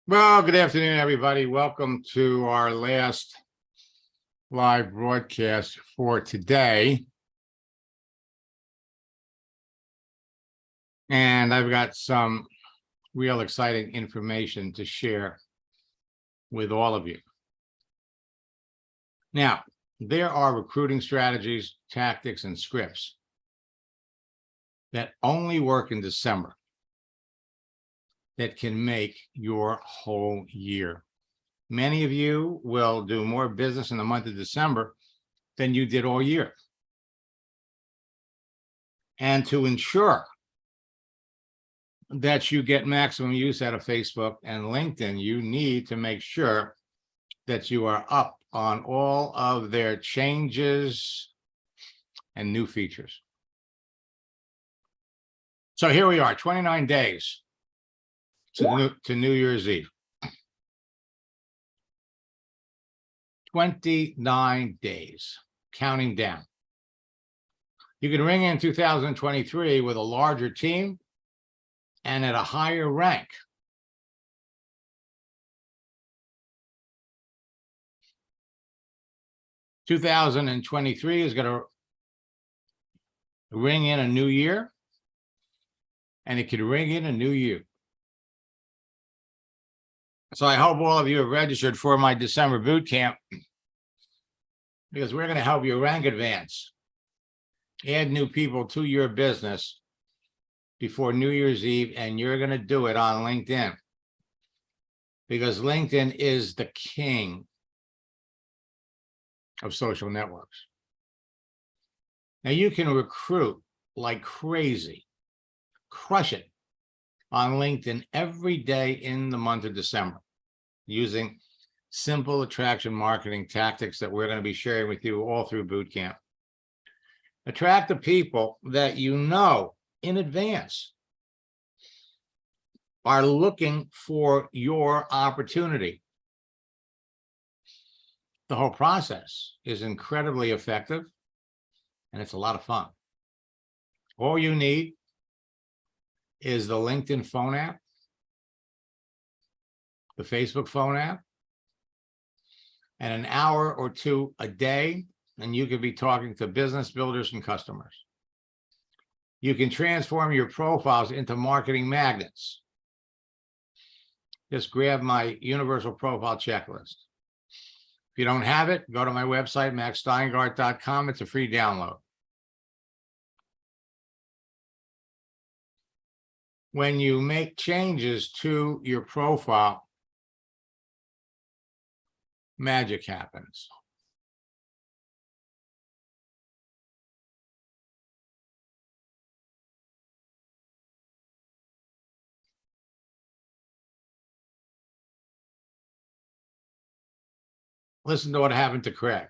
Well, good afternoon, everybody. Welcome to our last live broadcast for today. And I've got some real exciting information to share with all of you. Now, there are recruiting strategies, tactics, and scripts that only work in December that can make your whole year. Many of you will do more business in the month of December than you did all year. And to ensure that you get maximum use out of Facebook and LinkedIn, you need to make sure that you are up on all of their changes and new features. So here we are, 29 days to New Year's Eve. 29 days, counting down. You can ring in 2023 with a larger team and at a higher rank. (2023) is going to ring in a new year, and it could ring in a new you. So I hope all of you have registered for my December boot camp, because we're going to help you rank advance, add new people to your business before New Year's Eve, and you're going to do it on LinkedIn, because LinkedIn is the king of social networks. Now you can recruit like crazy, crush it on LinkedIn every day in the month of December using simple attraction marketing tactics that we're going to be sharing with you all through boot camp. Attract the people that you know in advance are looking for your opportunity. The whole process is incredibly effective, and it's a lot of fun. All you need is the LinkedIn phone app, the Facebook phone app, and an hour or two a day, and you could be talking to business builders and customers. You can transform your profiles into marketing magnets. Just grab my universal profile checklist. If you don't have it, go to my website, maxsteingart.com. It's a free download. When you make changes to your profile, magic happens. Listen to what happened to Craig.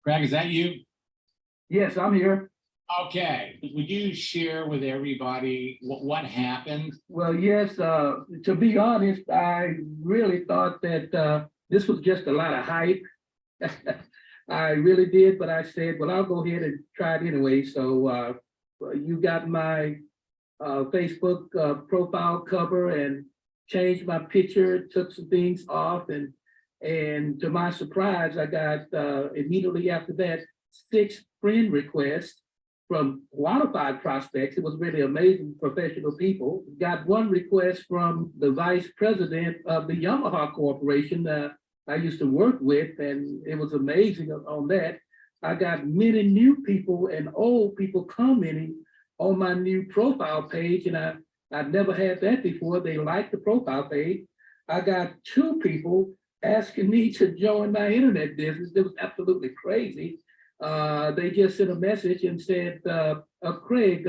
Craig, is that you? Yes, I'm here. Okay. Would you share with everybody what happened? Well, yes, to be honest, I really thought that this was just a lot of hype. I really did, but I said, well, I'll go ahead and try it anyway. So you got my Facebook profile cover and changed my picture, took some things off, and to my surprise, I got immediately after that 6 friend requests from qualified prospects. It was really amazing, professional people. Got one request from the vice president of the Yamaha Corporation I used to work with, and it was amazing on that. I got many new people and old people commenting on my new profile page, and I've never had that before. They liked the profile page. I got 2 people asking me to join my internet business. It was absolutely crazy. They just sent a message and said, Craig,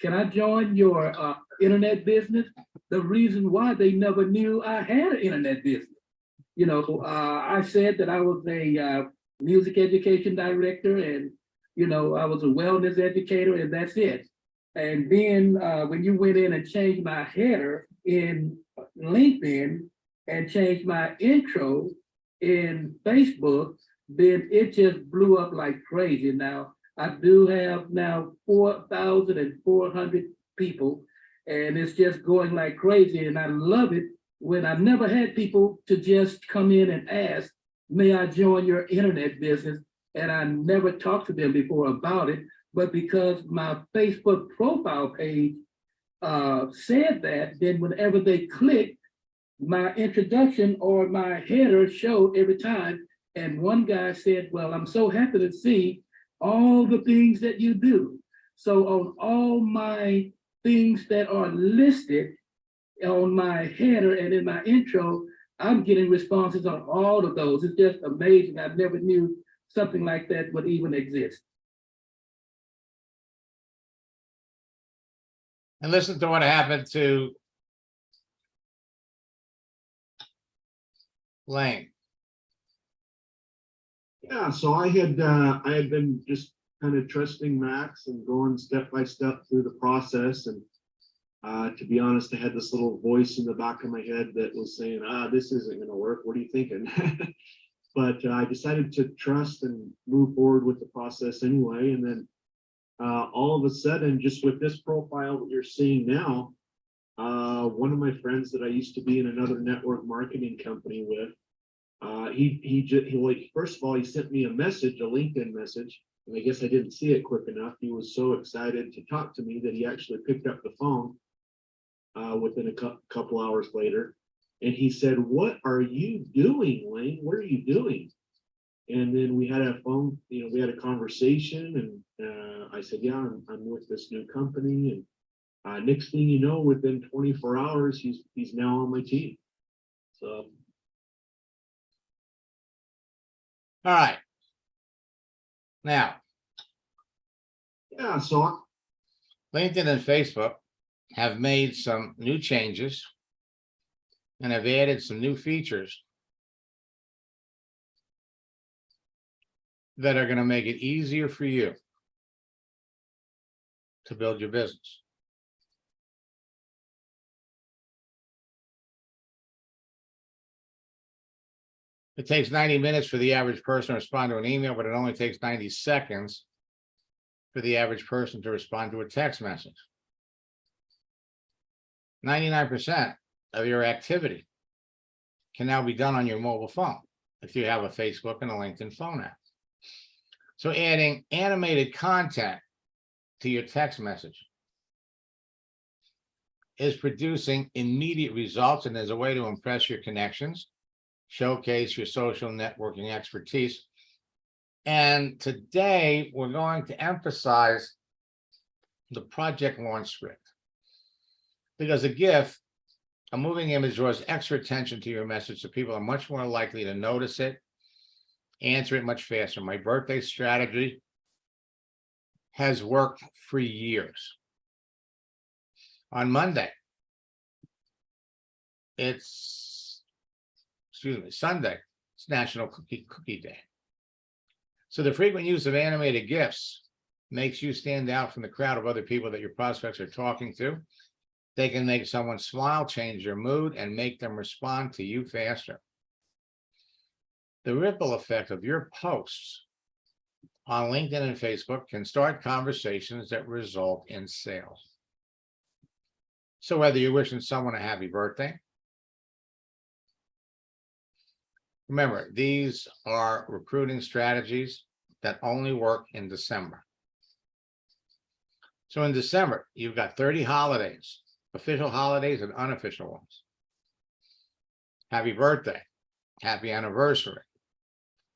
can I join your internet business? The reason why they never knew I had an internet business. You know, I said that I was a music education director, and, you know, I was a wellness educator, and that's it. And then when you went in and changed my header in LinkedIn and changed my intro in Facebook, then it just blew up like crazy. Now, I do have now 4,400 people and it's just going like crazy. And I love it when I never had people to just come in and ask, may I join your internet business? And I never talked to them before about it, but because my Facebook profile page said that, then whenever they click, my introduction or my header showed every time. And one guy said, well, I'm so happy to see all the things that you do. So on all my things that are listed on my header and in my intro, I'm getting responses on all of those. It's just amazing. I never knew something like that would even exist. And listen to what happened to Lane. Yeah, so I had been just kind of trusting Max and going step by step through the process. And to be honest, I had this little voice in the back of my head that was saying, this isn't going to work. What are you thinking? But I decided to trust and move forward with the process anyway. And then all of a sudden, just with this profile that you're seeing now, one of my friends that I used to be in another network marketing company with, first of all, he sent me a message, a LinkedIn message, and I guess I didn't see it quick enough. He was so excited to talk to me that he actually picked up the phone within a couple hours later. And he said, what are you doing, Lane? What are you doing? And then we had a conversation, and I said, yeah, I'm with this new company. And next thing you know, within 24 hours, he's now on my team. So. All right. Now, Yeah, so LinkedIn and Facebook have made some new changes and have added some new features that are going to make it easier for you to build your business. It takes 90 minutes for the average person to respond to an email, but it only takes 90 seconds for the average person to respond to a text message. 99% of your activity can now be done on your mobile phone if you have a Facebook and a LinkedIn phone app. So adding animated content to your text message is producing immediate results, and there's a way to impress your connections, showcase your social networking expertise. And today we're going to emphasize the project launch script, because a GIF, a moving image, draws extra attention to your message, so people are much more likely to notice it, answer it much faster. My birthday strategy has worked for years. On Monday, Sunday, it's National Cookie Day. So the frequent use of animated GIFs makes you stand out from the crowd of other people that your prospects are talking to. They can make someone smile, change their mood, and make them respond to you faster. The ripple effect of your posts on LinkedIn and Facebook can start conversations that result in sales. So whether you're wishing someone a happy birthday, remember, these are recruiting strategies that only work in December. So in December, you've got 30 holidays, official holidays and unofficial ones. Happy birthday, happy anniversary,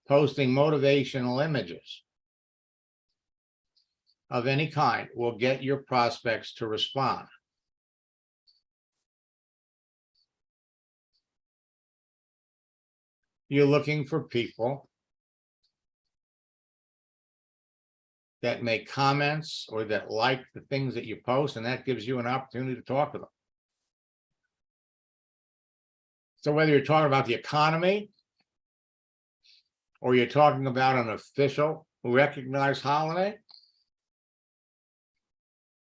posting motivational images of any kind will get your prospects to respond. You're looking for people that make comments or that like the things that you post, and that gives you an opportunity to talk to them. So whether you're talking about the economy or you're talking about an official recognized holiday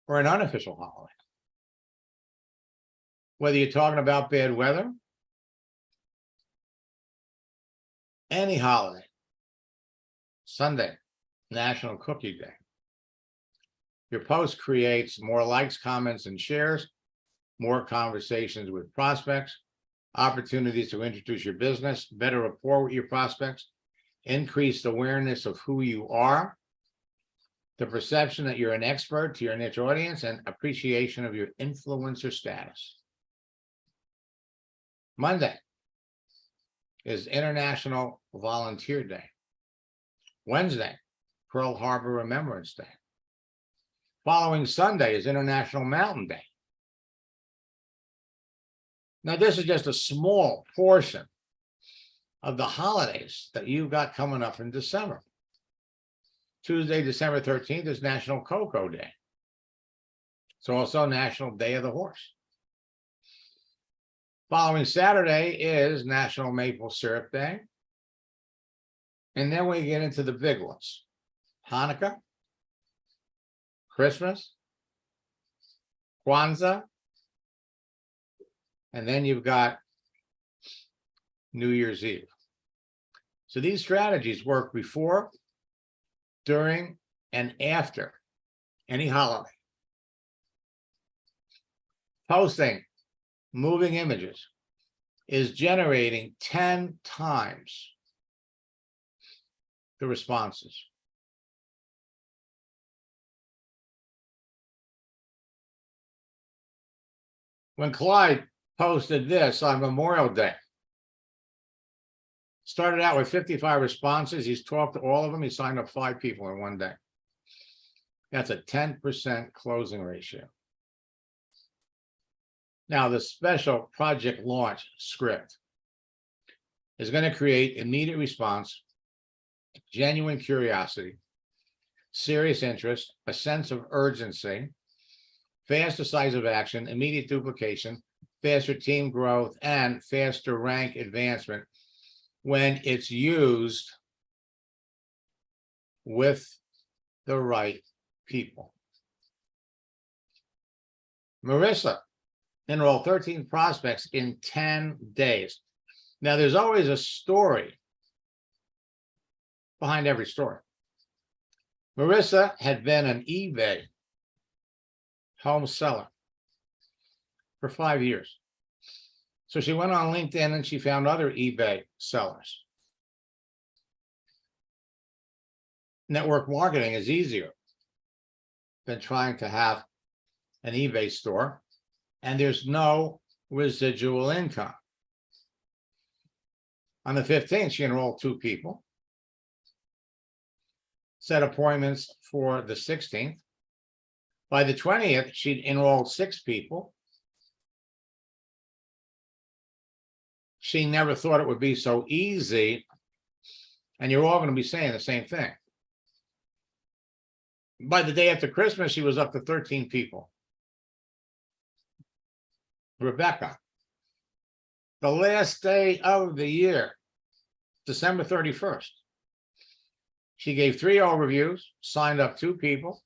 or an unofficial holiday, whether you're talking about bad weather, any holiday, Sunday, National Cookie Day, your post creates more likes, comments, and shares, more conversations with prospects, opportunities to introduce your business, better rapport with your prospects, increased awareness of who you are, the perception that you're an expert to your niche audience, and appreciation of your influencer status. Monday is International Volunteer Day. Wednesday, Pearl Harbor Remembrance Day. Following Sunday is International Mountain Day. Now, this is just a small portion of the holidays that you've got coming up in December. Tuesday, December 13th is National Cocoa Day. It's also National Day of the Horse. Following Saturday is National Maple Syrup Day. And then we get into the big ones. Hanukkah, Christmas, Kwanzaa, and then you've got New Year's Eve. So these strategies work before, during, and after any holiday. Posting moving images is generating 10 times the responses. When Clyde posted this on Memorial Day, started out with 55 responses. He's talked to all of them. He signed up 5 people in one day. That's a 10% closing ratio. Now, the special project launch script is going to create immediate response, genuine curiosity, serious interest, a sense of urgency, fast decisive action, immediate duplication, faster team growth, and faster rank advancement when it's used with the right people. Marissa enrolled 13 prospects in 10 days. Now, there's always a story behind every story. Marissa had been an eBay home seller for 5 years. So she went on LinkedIn and she found other eBay sellers. Network marketing is easier than trying to have an eBay store, and there's no residual income. On the 15th, she enrolled 2 people, set appointments for the 16th. By the 20th, she'd enrolled 6 people. She never thought it would be so easy, and you're all going to be saying the same thing. By the day after Christmas, she was up to 13 people. Rebecca, the last day of the year, December 31st, she gave 3 overviews, signed up 2 people,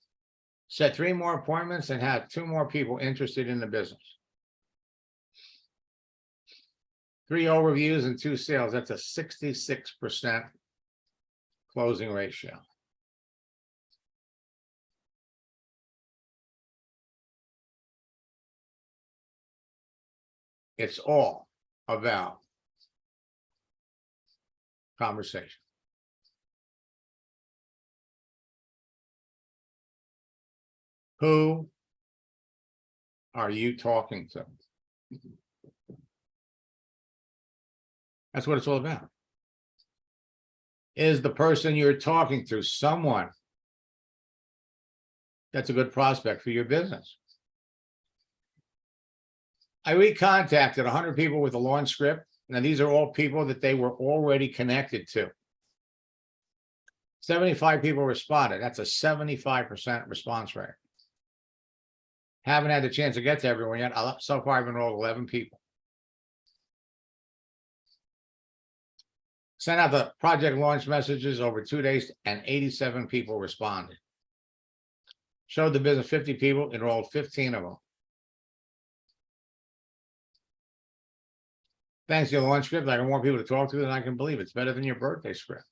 set 3 more appointments, and had 2 more people interested in the business. 3 overviews and 2 sales. That's a 66% closing ratio. It's all about conversation. Who are you talking to? That's what it's all about. Is the person you're talking to someone that's a good prospect for your business? I recontacted 100 people with a launch script. Now, these are all people that they were already connected to. 75 people responded. That's a 75% response rate. Haven't had the chance to get to everyone yet. So far, I've enrolled 11 people. Sent out the project launch messages over 2 days, and 87 people responded. Showed the business 50 people, enrolled 15 of them. Thanks to your launch script, I got more people to talk to than I can believe. It's better than your birthday script.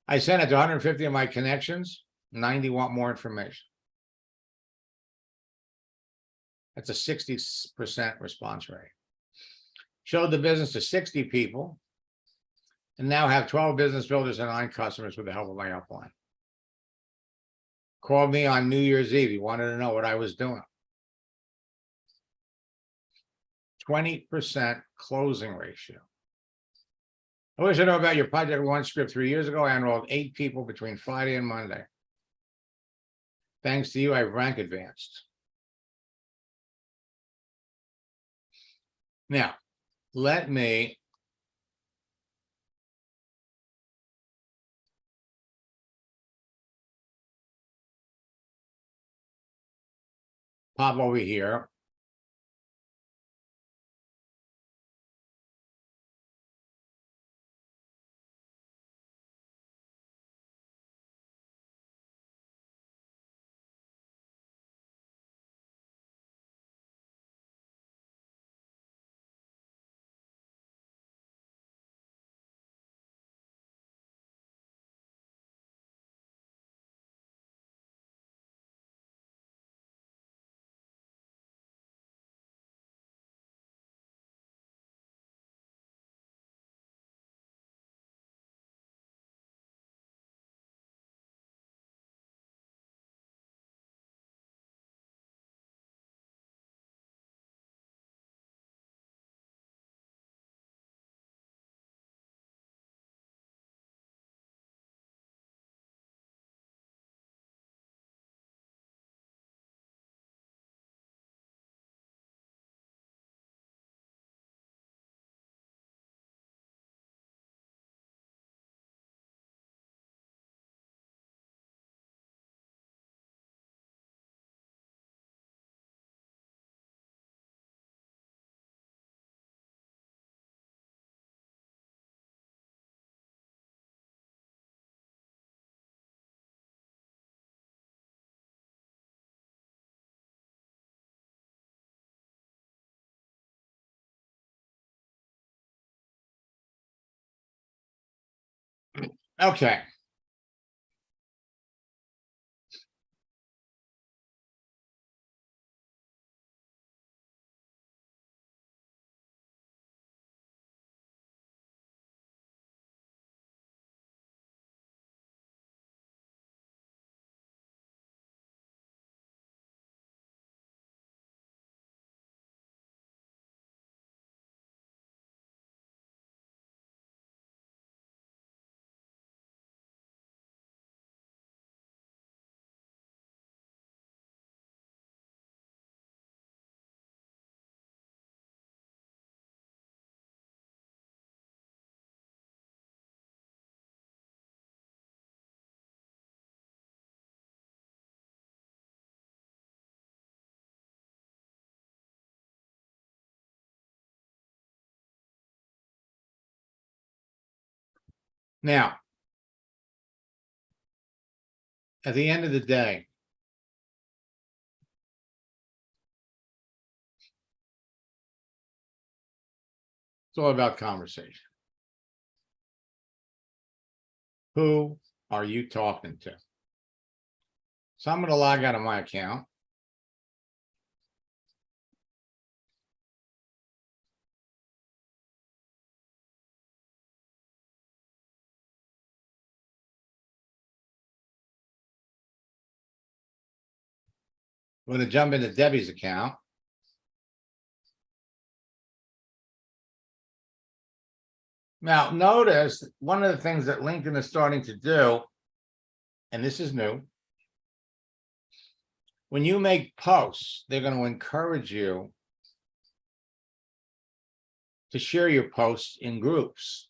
I sent it to 150 of my connections. 90 want more information. That's a 60% response rate. Showed the business to 60 people and now have 12 business builders and 9 customers with the help of my upline. Called me on New Year's Eve. He wanted to know what I was doing. 20% closing ratio. I wish I knew about your Project One script 3 years ago. I enrolled 8 people between Friday and Monday. Thanks to you, I've rank advanced. Now, let me pop over here. Okay. Now, at the end of the day, it's all about conversation. Who are you talking to? So I'm going to log out of my account. I'm going to jump into Debbie's account. Now, notice one of the things that LinkedIn is starting to do, and this is new, when you make posts, they're going to encourage you to share your posts in groups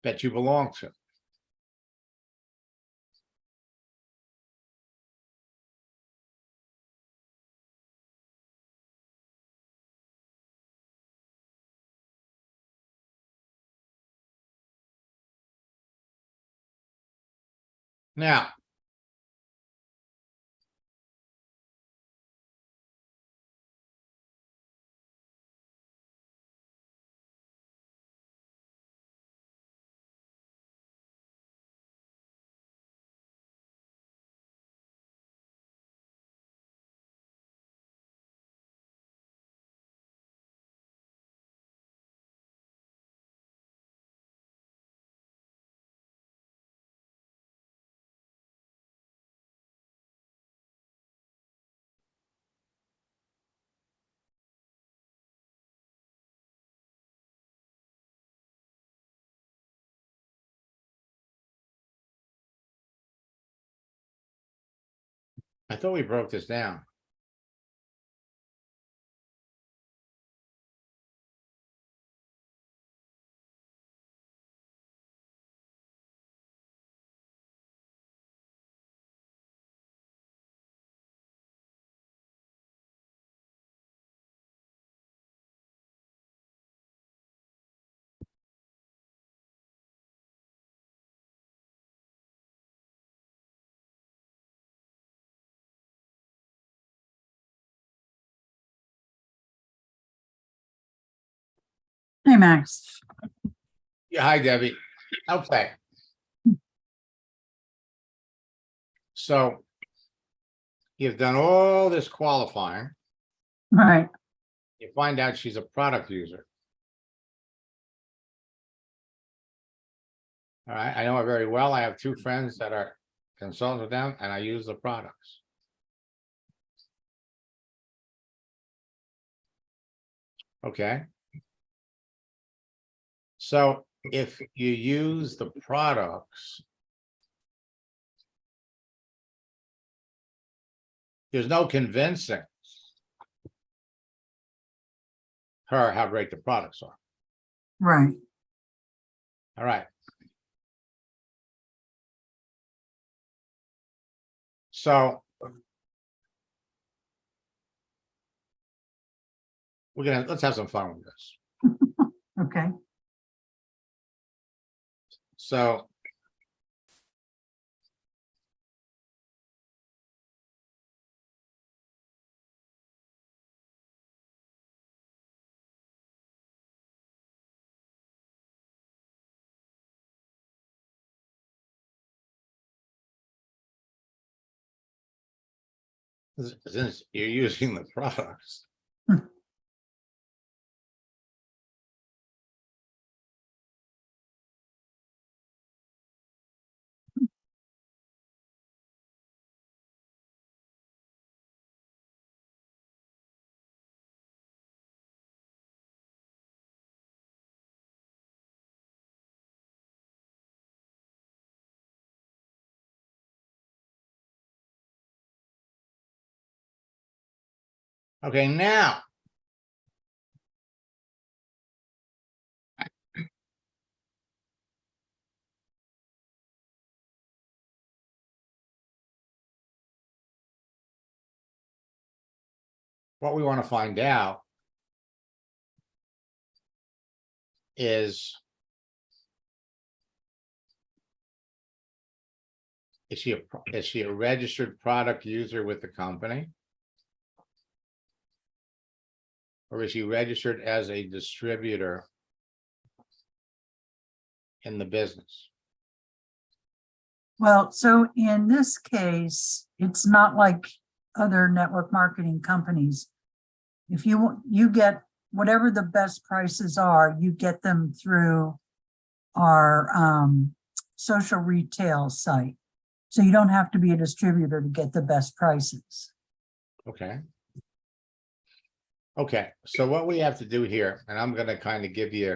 that you belong to. Now, I thought we broke this down. Hey, Max. Yeah, hi Debbie. Okay. So you've done all this qualifying. Right. You find out she's a product user. All right, I know her very well. I have two friends that are consultants with them and I use the products. Okay. So if you use the products, there's no convincing her how great the products are. Right. All right. So let's have some fun with this. Okay. So since you're using the products. Hmm. Okay, now. What we want to find out is she a registered product user with the company? Or is she registered as a distributor in the business? Well, so in this case, it's not like other network marketing companies. If you get whatever the best prices are, you get them through our social retail site. So you don't have to be a distributor to get the best prices. Okay. Okay, so what we have to do here, and I'm gonna kind of give you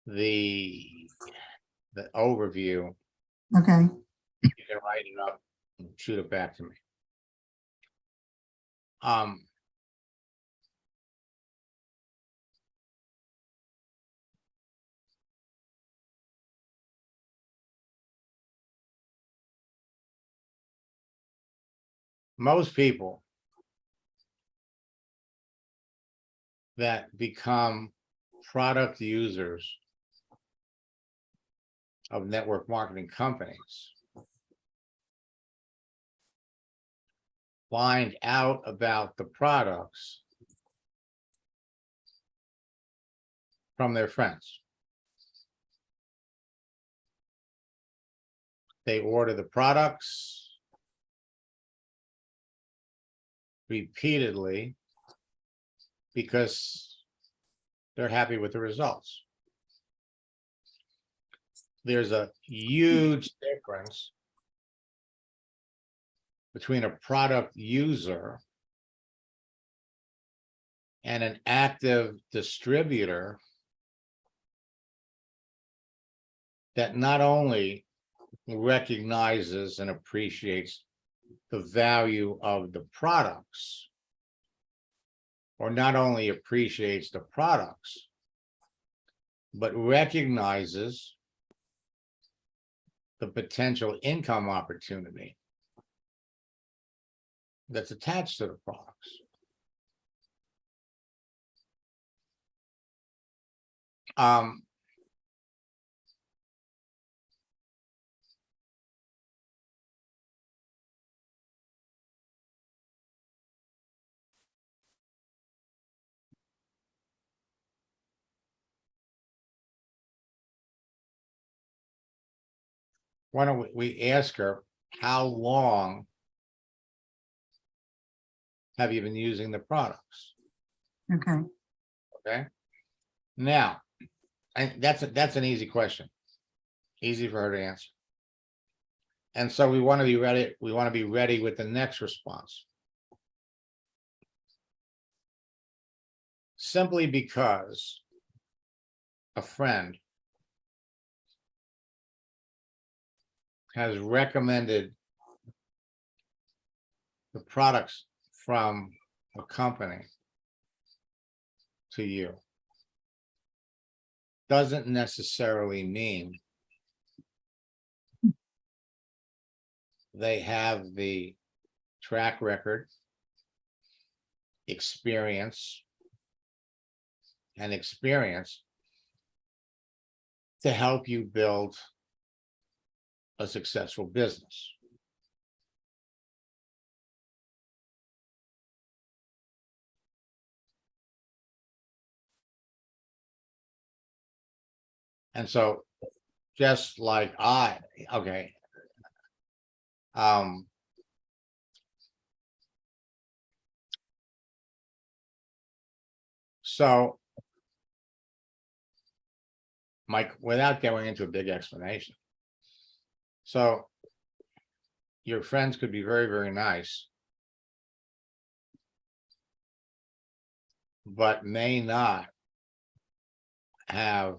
the overview. Okay. You can write it up and shoot it back to me. Most people that become product users of network marketing companies find out about the products from their friends. They order the products repeatedly because they're happy with the results. There's a huge difference between a product user and an active distributor that not only recognizes and appreciates the value of the products, or not only appreciates the products, but recognizes the potential income opportunity that's attached to the products. Why don't we ask her, how long have you been using the products? Okay, Okay. Now, and that's an easy question. Easy for her to answer. And so we want to be ready. We want to be ready with the next response. Simply because a friend has recommended the products from a company to you doesn't necessarily mean they have the track record, experience to help you build a successful business. And so, just like okay. So, Mike, without going into a big explanation. So your friends could be very, very nice, but may not have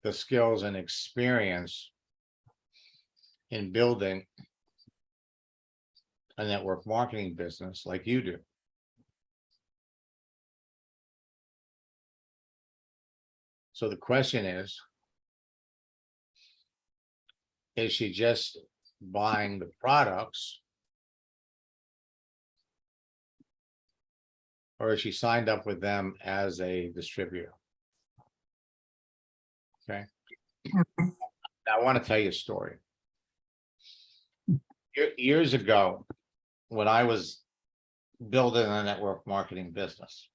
the skills and experience in building a network marketing business like you do. So the question is she just buying the products, or is she signed up with them as a distributor? Okay. Now, I want to tell you a story. Years ago, when I was building a network marketing business,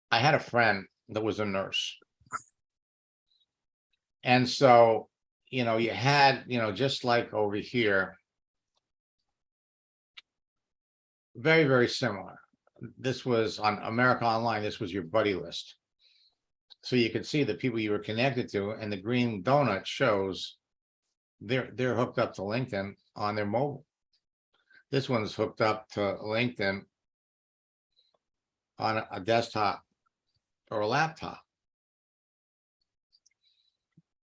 I had a friend that was a nurse. And so, you had, just like over here, very, very similar. This was on America Online. This was your buddy list. So you could see the people you were connected to, and the green donut shows they're hooked up to LinkedIn on their mobile. This one's hooked up to LinkedIn on a desktop or a laptop.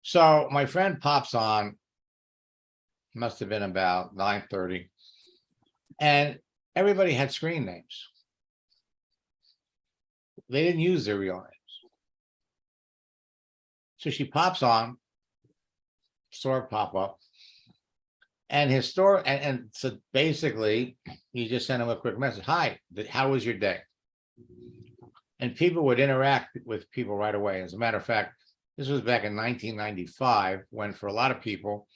So my friend pops on, must have been about 9:30, and everybody had screen names. They didn't use their real names. So she pops on, saw it pop up, and his store, and so basically, you just send him a quick message. Hi, how was your day? And people would interact with people right away. As a matter of fact, this was back in 1995, when for a lot of people,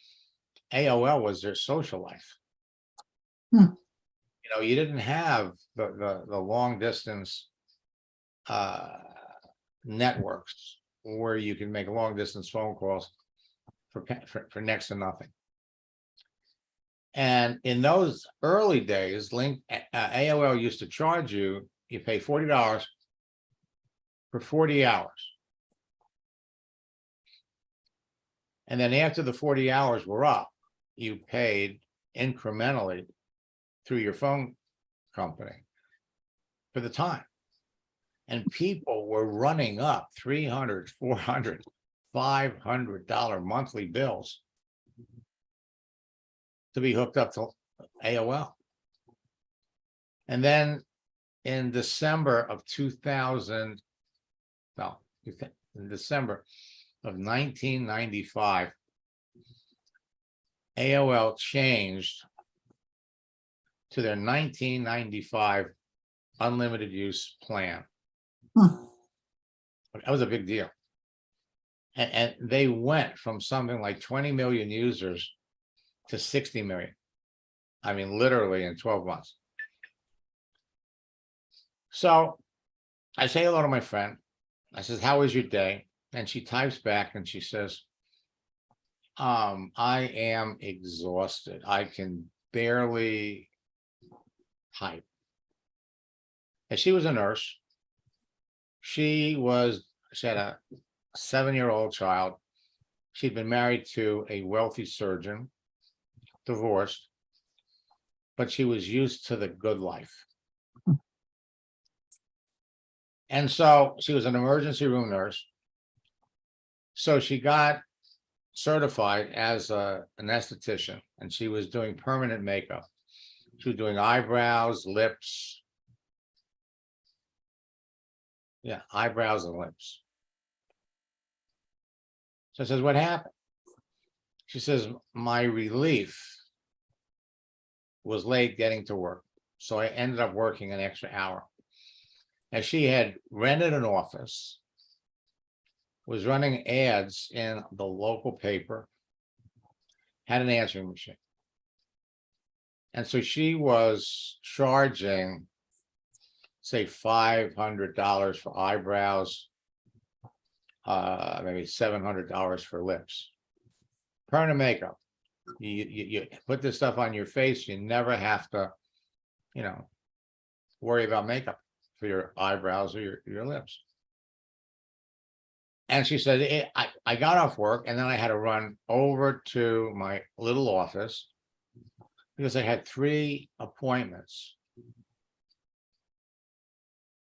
AOL was their social life. You didn't have the long distance networks where you can make long distance phone calls for next to nothing. And in those early days, AOL used to charge you pay $40 for 40 hours. And then after the 40 hours were up, you paid incrementally through your phone company for the time. And people were running up $300, $400, $500 monthly bills to be hooked up to AOL. And then in December of 2000, no, in December of 1995, AOL changed to their 1995 unlimited use plan. Hmm. That was a big deal. And they went from something like 20 million users to 60 million. I mean, literally in 12 months. So I say hello to my friend. I says, how was your day? And she types back and she says, I am exhausted. I can barely type. And she was a nurse. She had a 7-year-old child. She'd been married to a wealthy surgeon, divorced, but she was used to the good life. And so she was an emergency room nurse. So she got certified as an esthetician, and she was doing permanent makeup. She was doing eyebrows, lips. Yeah, eyebrows and lips. So I says, what happened? She says, my relief was late getting to work. So I ended up working an extra hour. And she had rented an office, was running ads in the local paper, had an answering machine. And so she was charging, say, $500 for eyebrows, maybe $700 for lips. Permanent makeup. You put this stuff on your face, you never have to, worry about makeup for your eyebrows or your lips. And she said, I got off work and then I had to run over to my little office because I had 3 appointments.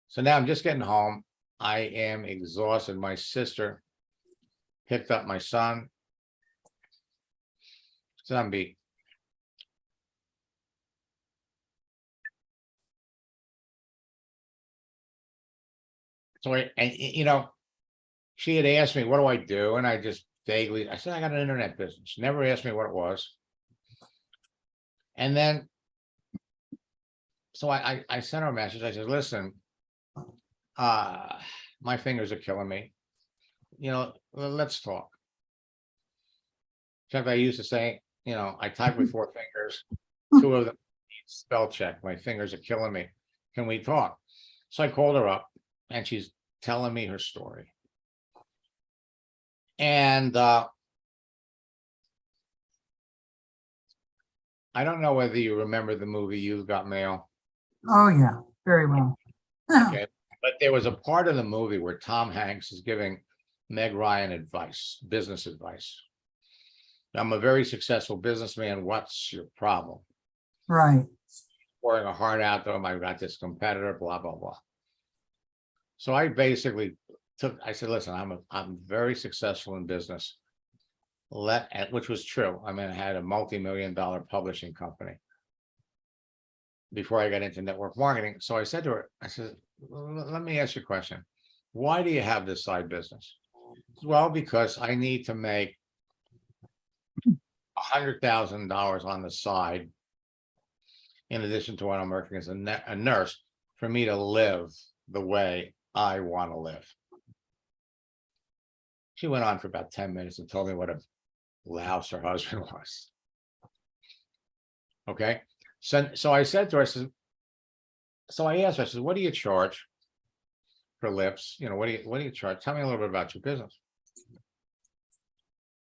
So now I'm just getting home. I am exhausted. My sister picked up my son. So I'm beat. So she had asked me, what do I do? And I just vaguely, I said, I got an internet business. She never asked me what it was. And then, so I sent her a message. I said, listen, my fingers are killing me. Let's talk. In fact, I used to say, I type with 4 fingers, 2 of them need spell check. My fingers are killing me. Can we talk? So I called her up and she's telling me her story. And I don't know whether you remember the movie You've Got Mail. Oh, yeah, very well. Okay. But there was a part of the movie where Tom Hanks is giving Meg Ryan advice, business advice. I'm a very successful businessman. What's your problem? Right. Pouring a heart out to him. I've got this competitor, blah, blah, blah. So I basically I said, listen, I'm very successful in business. Which was true. I mean, I had a multi-million-dollar publishing company before I got into network marketing. So I said to her, I said, let me ask you a question. Why do you have this side business? Well, because I need to make $100,000 on the side, in addition to what I'm working as a nurse, for me to live the way I want to live. She went on for about 10 minutes and told me what a louse her husband was. Okay. So I said to her, I asked her, I said, what do you charge for lips? What do you charge? Tell me a little bit about your business.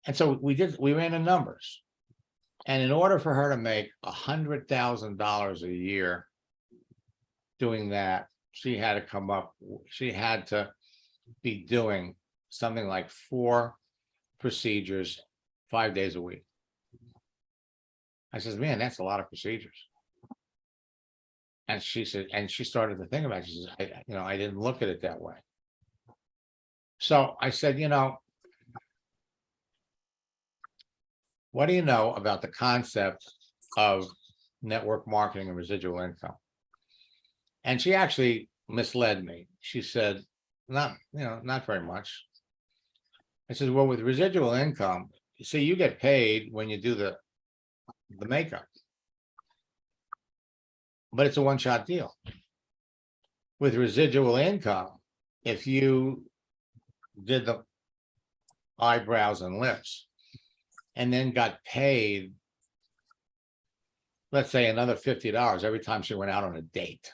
And so we ran the numbers. And in order for her to make $100,000 a year doing that, she had to be doing something like 4 procedures 5 days a week. I says, man, that's a lot of procedures. And she said, and she started to think about it. She says, I didn't look at it that way. So I said, what do you know about the concept of network marketing and residual income. And she actually misled me. She said, not very much. I said, well, with residual income, you see, you get paid when you do the makeup. But it's a one-shot deal. With residual income, if you did the eyebrows and lips and then got paid, let's say another $50 every time she went out on a date,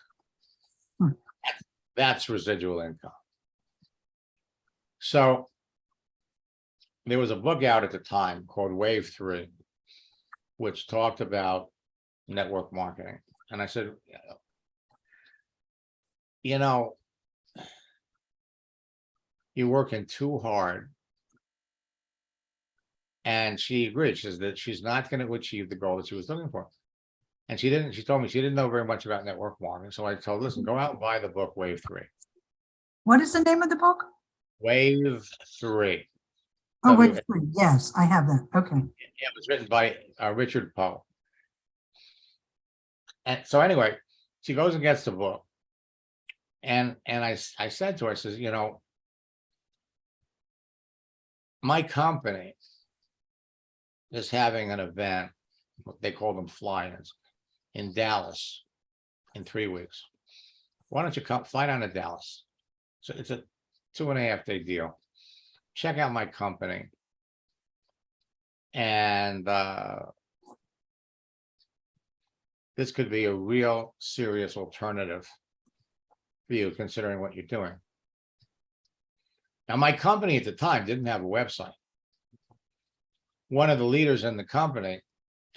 that's residual income. So there was a book out at the time called Wave 3, which talked about network marketing. And I said, you know, you're working too hard. And she agreed. She says that she's not going to achieve the goal that she was looking for. And she didn't. She told me she didn't know very much about network marketing. So I told her, listen, go out and buy the book Wave 3. What is the name of the book? Wave 3. Oh, Wave 3. Yes, I have that. Okay. It was written by Richard Poe. And so anyway, she goes and gets the book. And I said to her, I says, you know, my company is having an event, they call them fly-ins, in Dallas in 3 weeks. Why don't you fly down to Dallas? So it's a 2.5-day deal. Check out my company. And this could be a real serious alternative for you, considering what you're doing. Now, my company at the time didn't have a website. One of the leaders in the company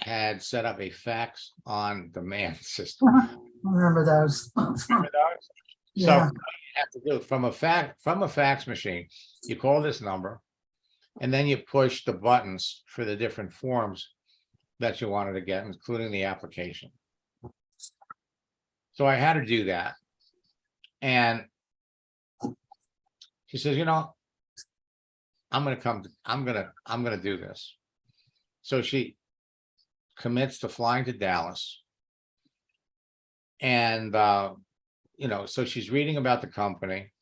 had set up a fax on demand system. I remember those. Remember those? So Yeah. what you have to do from a fax machine, you call this number, and then you push the buttons for the different forms that you wanted to get, including the application. So I had to do that. And she says, you know, I'm going to do this. So she commits to flying to Dallas. And, you know, so she's reading about the company.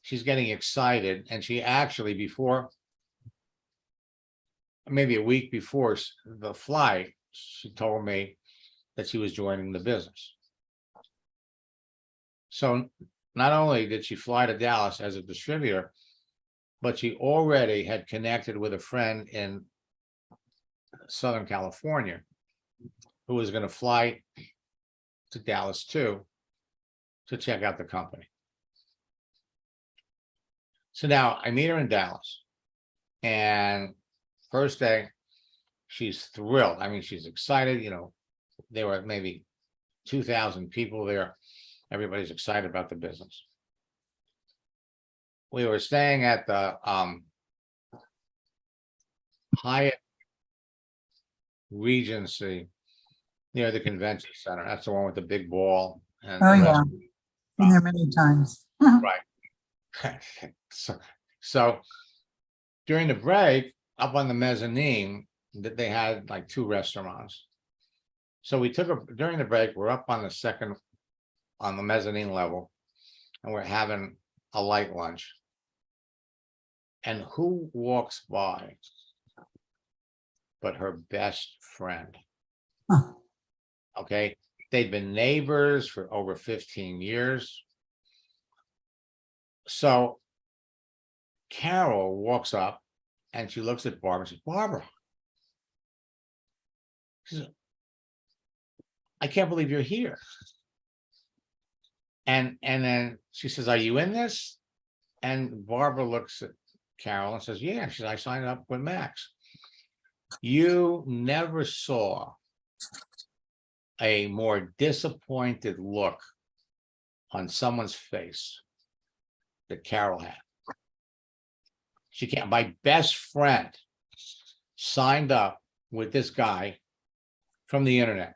She's getting excited. And she actually, maybe a week before the flight, she told me that she was joining the business. So not only did she fly to Dallas as a distributor, but she already had connected with a friend in Southern California who was going to fly to Dallas too to check out the company. So now I meet her in Dallas, and first day, she's thrilled. I mean, she's excited. You know, there were maybe 2,000 people there. Everybody's excited about the business. We were staying at the Hyatt Regency near the convention center. That's the one with the big ball. And Oh, the yeah. restaurant. Been there many times. Right. So during the break, up on the mezzanine, that they had like 2 restaurants. So we during the break, we're up on the mezzanine level, and we're having a light lunch. And who walks by but her best friend? Huh. Okay, they'd been neighbors for over 15 years. So Carol walks up and she looks at Barbara and says, Barbara, she says, I can't believe you're here. And then she says, are you in this? And Barbara looks at Carol and says, yeah. She says, I signed up with Max. You never saw a more disappointed look on someone's face that Carol had. She can't. My best friend signed up with this guy from the internet.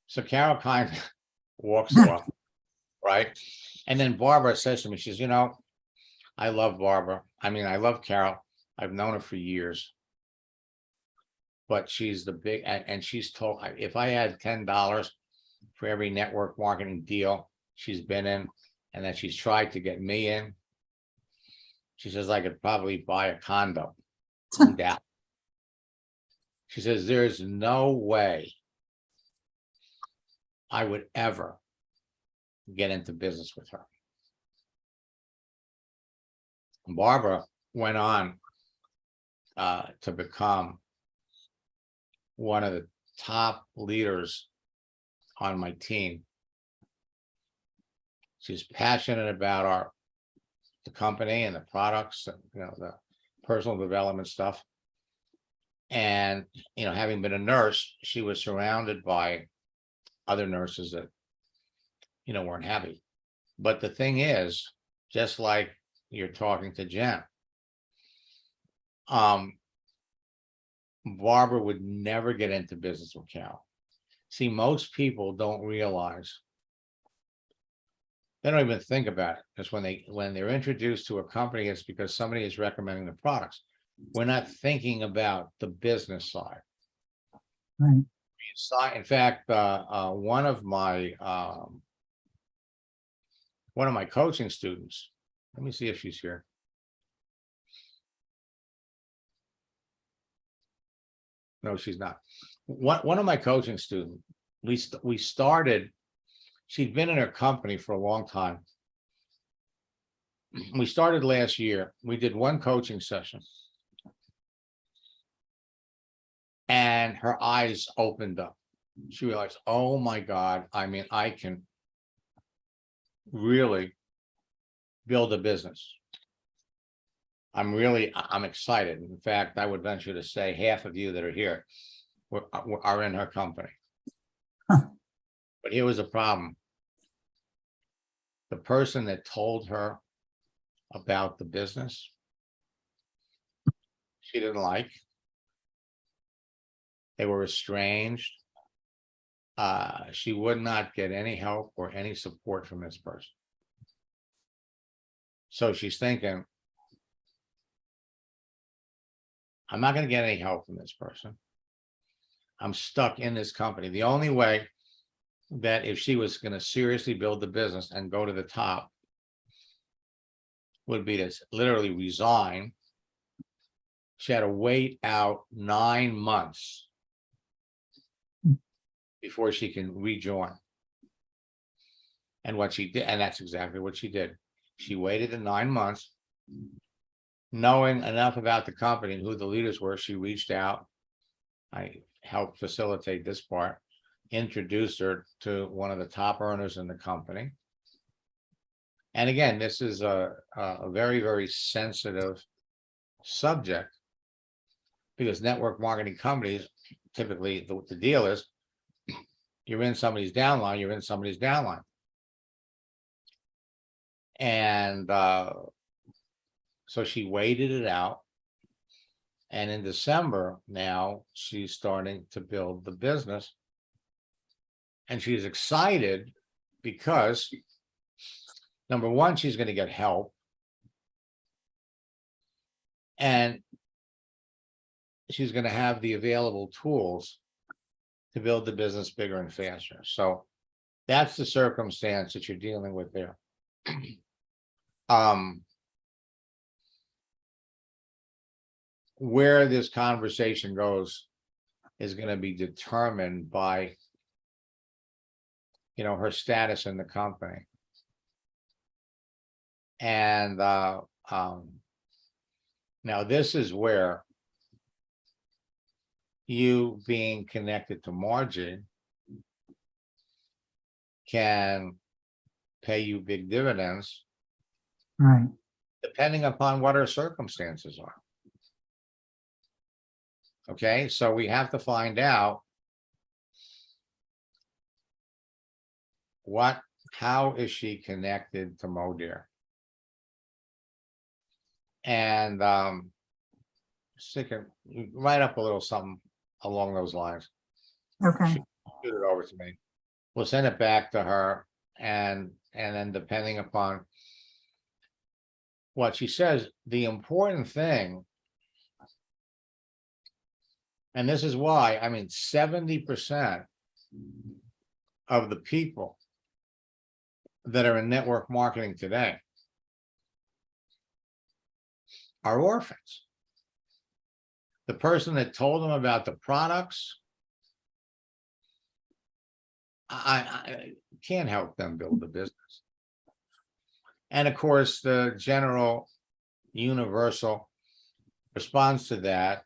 So Carol kind of walks off, right? And then Barbara says to me, she says, you know, I love Barbara. I mean, I love Carol. I've known her for years. But she's the big, and she's told, if I had $10 for every network marketing deal she's been in, and that she's tried to get me in, she says I could probably buy a condo in Dallas. She says, there's no way I would ever get into business with her. Barbara went on to become one of the top leaders on my team. She's passionate about the company and the products, the personal development stuff. And, having been a nurse, she was surrounded by other nurses that, weren't happy. But the thing is, just like you're talking to Jen, Barbara would never get into business with Cal. See, most people don't realize, they don't even think about it, because when they're introduced to a company, it's because somebody is recommending the products. We're not thinking about the business side. Right. In fact, one of my coaching students, let me see if she's here. No, she's not. One of my coaching students, we started, she'd been in her company for a long time. We started last year. We did one coaching session. And her eyes opened up. She realized, oh my God, I can really build a business. I'm excited. In fact, I would venture to say half of you that are here are in her company. Huh. But here was a problem. The person that told her about the business, she didn't like. They were estranged. She would not get any help or any support from this person. So she's thinking, I'm not going to get any help from this person. I'm stuck in this company. The only way that if she was going to seriously build the business and go to the top would be to literally resign. She had to wait out 9 months before she can rejoin. And what she did, and that's exactly what she did. She waited the 9 months, knowing enough about the company and who the leaders were. She reached out. I helped facilitate this part, introduced her to one of the top earners in the company. And again, this is a very, very sensitive subject, because network marketing companies, typically the deal is, you're in somebody's downline, you're in somebody's downline. And so she waited it out. And in December, now she's starting to build the business. And she's excited because, number one, she's going to get help. And she's going to have the available tools to build the business bigger and faster. So that's the circumstance that you're dealing with there. Where this conversation goes is going to be determined by, her status in the company. And now this is where you being connected to Margie can pay you big dividends, Right. depending upon what her circumstances are. Okay, so we have to find out how is she connected to Modir? And write up a little something along those lines. Okay. Shoot it over to me. We'll send it back to her, and then depending upon what she says, the important thing And this is why, I mean, 70% of the people that are in network marketing today are orphans. The person that told them about the products, I can't help them build the business. And of course, the general universal response to that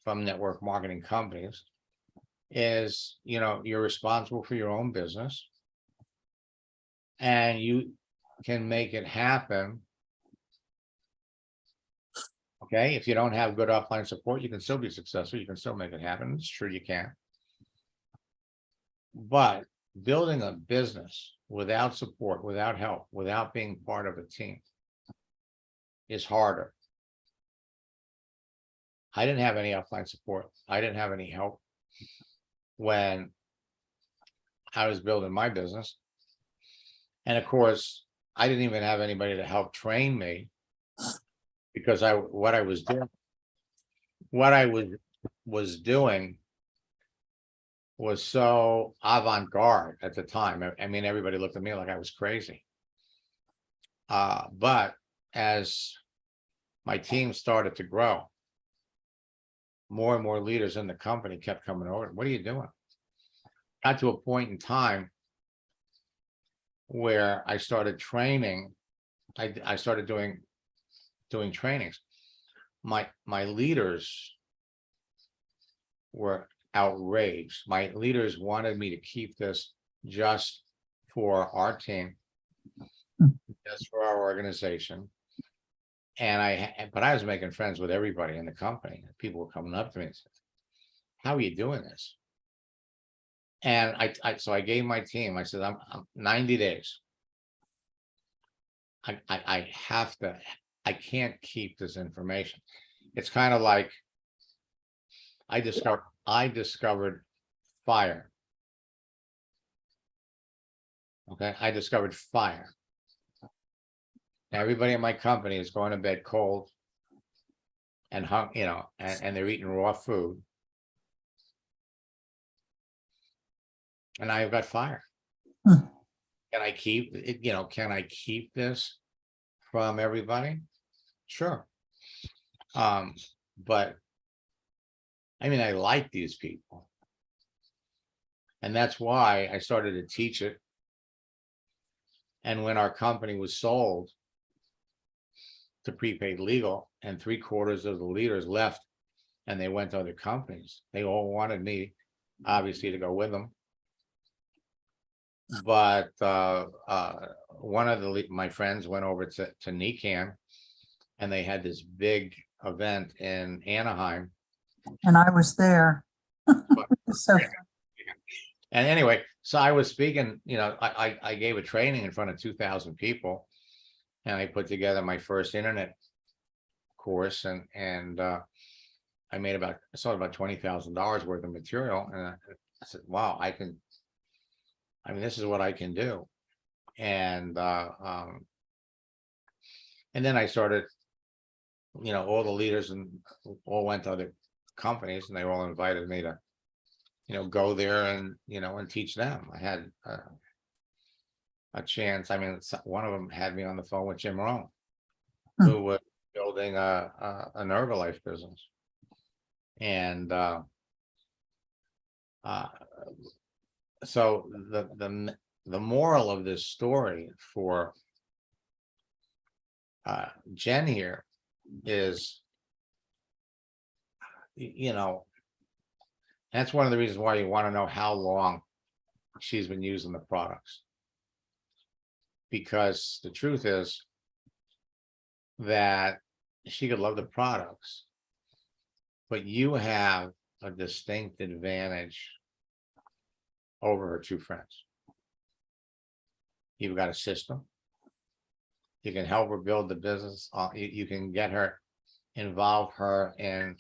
from network marketing companies is, you know, you're responsible for your own business and you can make it happen. Okay, if you don't have good offline support, you can still be successful. You can still make it happen. It's true, you can. But building a business without support, without help, without being part of a team is harder. I didn't have any offline support. I didn't have any help when I was building my business. And of course, I didn't even have anybody to help train me because what I was doing was so avant-garde at the time. I mean, everybody looked at me like I was crazy. But as my team started to grow, more and more leaders in the company kept coming over. What are you doing? Got to a point in time where I started training. I started doing trainings. My leaders were outraged. My leaders wanted me to keep this just for our team, just for our organization. And but I was making friends with everybody in the company. People were coming up to me and said, "How are you doing this?" And so I gave my team, I said, I'm 90 days. I have to, I can't keep this information. It's kind of like I discovered fire. Okay, I discovered fire. Now everybody in my company is going to bed cold and hung, you know, and they're eating raw food. And I've got fire. Can I keep it, you know, can I keep this from everybody? Sure. But I mean, I like these people. And that's why I started to teach it. And when our company was sold to Prepaid Legal and 3/4 of the leaders left and they went to other companies, they all wanted me, obviously, to go with them. But one of my friends went over to NECANN and they had this big event in Anaheim. And I was there. So And anyway, so I was speaking, you know, I gave a training in front of 2,000 people and I put together my first internet course and I sold about $20,000 worth of material. And I said, wow, I mean, this is what I can do. And then I started, you know, all the leaders and all went to other companies and they all invited me to, you know, go there and, you know, and teach them. I had a chance. I mean, one of them had me on the phone with Jim Rohn, who was building an Herbalife business. And so the moral of this story for Jen here is, you know, that's one of the reasons why you want to know how long she's been using the products. Because the truth is that she could love the products, but you have a distinct advantage over her two friends. You've got a system. You can help her build the business. You can get her, involve her in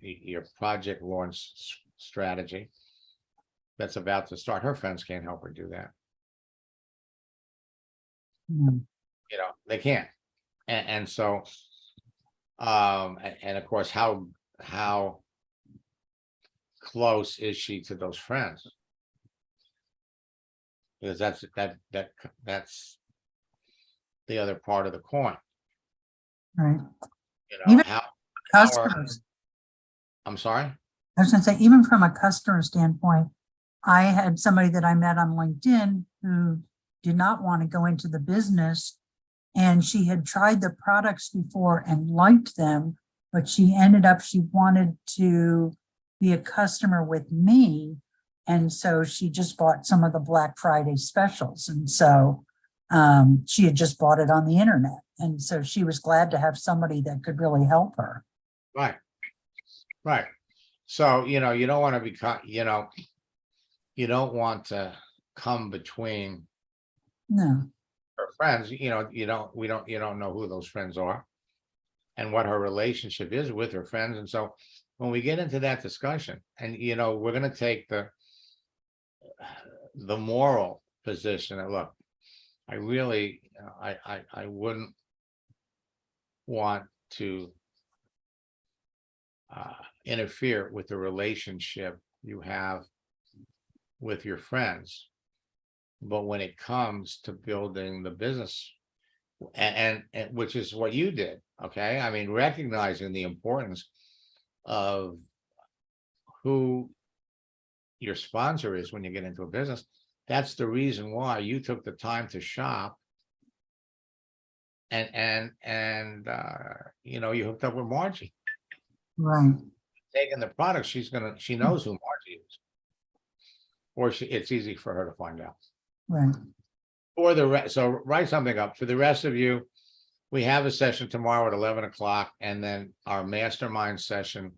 your project launch strategy that's about to start. Her friends can't help her do that. You know, they can't. And so, and of course, how how close is she to those friends? Because that's the other part of the coin, Right. you know, Even how, Customers, I'm sorry? I was gonna say, even from a customer standpoint, I had somebody that I met on LinkedIn who did not want to go into the business. And she had tried the products before and liked them, but she wanted to be a customer with me. And so she just bought some of the Black Friday specials. And so she had just bought it on the internet. And so she was glad to have somebody that could really help her. Right. Right. So, you know, you don't want to become, you know, you don't want to come between No, her friends, you know, you don't know who those friends are and what her relationship is with her friends. And so when we get into that discussion, and, you know, we're going to take the moral position that, look, I really, I wouldn't want to interfere with the relationship you have with your friends. But when it comes to building the business, and which is what you did, okay? I mean, recognizing the importance of who your sponsor is when you get into a business, that's the reason why you took the time to shop. And you know, you hooked up with Margie. right, Taking the product, she knows who Margie is. Or it's easy for her to find out. right. For the rest, so write something up. For the rest of you, we have a session tomorrow at 11 o'clock, and then our mastermind session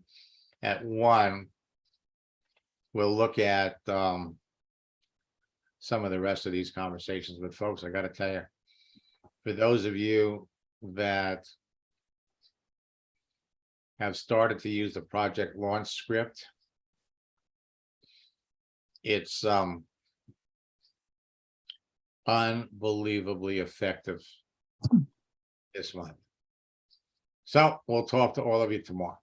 at 1. We'll look at some of the rest of these conversations. But folks, I got to tell you, for those of you that have started to use the project launch script, it's unbelievably effective this month. So we'll talk to all of you tomorrow.